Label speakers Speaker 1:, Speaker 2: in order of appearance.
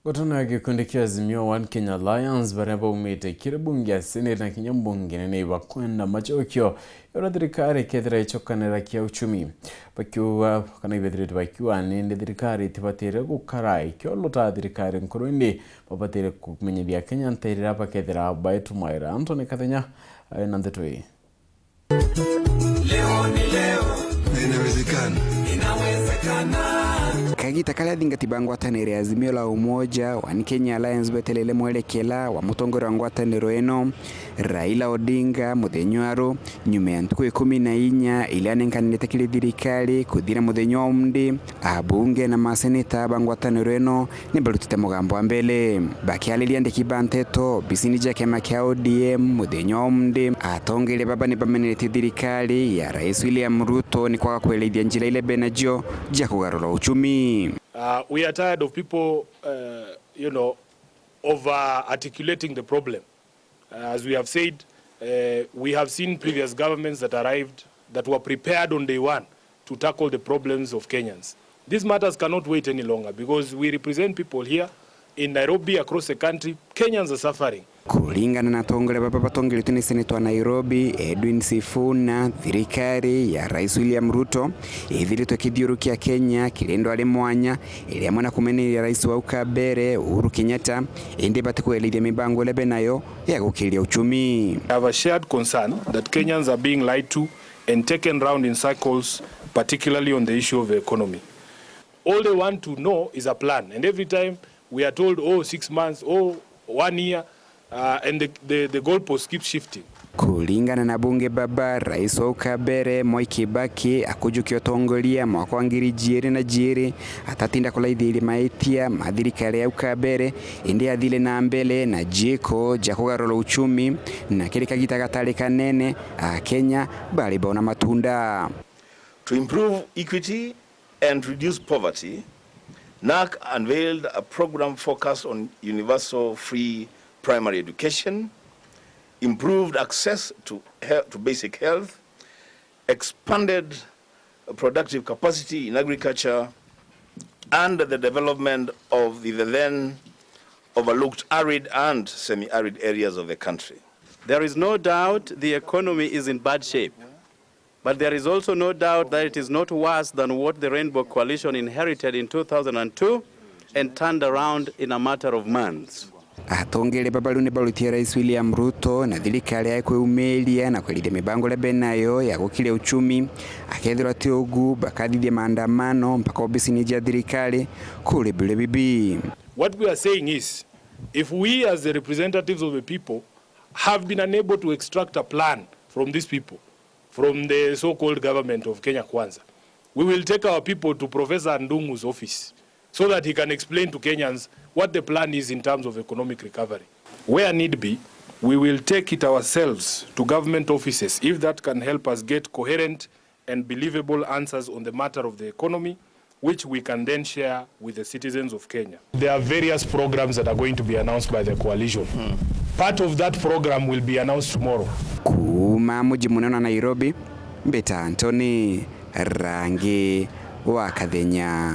Speaker 1: Gotona gikundi kia Azimio One Kenya Alliance baraba umete kire bunge ya Senate na kinyambunge nene wakwenda machokyo yora Thirikari kethira ichokanira kia uchumi bakiwa kana ibethirite bakiwa nende Thirikari tibatere gukarai kyo lota Thirikari nkurundi babatere kumenyeria Kenya ntairira bakethira baitu maira Anthony Kathenya na ndetoi
Speaker 2: leo ni leo inawezekana
Speaker 3: Kagita kala thingatiba ngwatanĩro ya Azimio la Umoja One Kenya Alliance betelele mwelekela wa mũtongoria wa ngwatanĩro ĩno Raila Odinga muthenyaro nyuma ya ntuku 14 ile anenkanĩte kiri thirikari kuthira muthenya umndi abunge na maseneta ba ngwatanĩro ĩno ni barutite mugambo wa mbele bakialilia ndiki banteto bisini jake makia ODM muthenya umndi atongere baba ni bamenete thirikari ya Rais William Ruto ni kwa kwelethia njira ile benajo ja kugarura uchumi.
Speaker 4: We are tired of people, over-articulating the problem. As we have said, we have seen previous governments that arrived that were prepared on day one to tackle the problems of Kenyans. These matters cannot wait any longer because we represent people here in Nairobi, across the country. Kenyans are suffering.
Speaker 3: Kulingana na tongole baba batongelete ni seneta wa Nairobi Edwin Sifuna Thirikari ya Rais William Ruto ithirito kithiurukia Kenya kirendo ali mwanya ili amana kumenera rais wa ukabere Uhuru Kenyatta indi batikuelithia mibango lebe nayo ya gukiria uchumi.
Speaker 4: I have a shared concern that Kenyans are being lied to and taken round in circles, particularly on the issue of the economy. All they want to know is a plan, and every time we are told 6 months, 1 year, and the goalpost keeps shifting.
Speaker 3: Kulingana na bunge baba rais wa ukabere Moi Kibaki akujukio tongolia mwaka wa 2020 atatinda kulaithiri maitia mathirikari ya ukabere indi athile na mbele na jiko ja kugarura uchumi na kile kagita gatari kanene Kenya bali bona matunda.
Speaker 5: To improve equity and reduce poverty, NARC unveiled a program focused on universal free primary education, improved access to basic health, expanded productive capacity in agriculture, and the development of the then overlooked arid and semi-arid areas of the country.
Speaker 6: There is no doubt the economy is in bad shape, but there is also no doubt that it is not worse than what the Rainbow Coalition inherited in 2002 and turned around in a matter of months.
Speaker 3: Atongere babalune balutia Rais William Ruto na thirikari ya kweumelia na kwelithia mibango lebe nayo ya gukiria uchumi akethira tiogu bakathithia maandamano mpaka obisini ja thirikari kule bile bibi.
Speaker 4: What we are saying is, if we as the representatives of the people have been unable to extract a plan from these people, from the so-called government of Kenya Kwanza, we will take our people to Professor Ndungu's office so that he can explain to Kenyans what the plan is in terms of economic recovery. Where need be, we will take it ourselves to government offices if that can help us get coherent and believable answers on the matter of the economy, which we can then share with the citizens of Kenya. There are various programs that are going to be announced by the coalition. Part of that program will be announced tomorrow.
Speaker 3: Kuuma mji munene wa Nairobi, Beta Anthony Rangi wa Kathenya.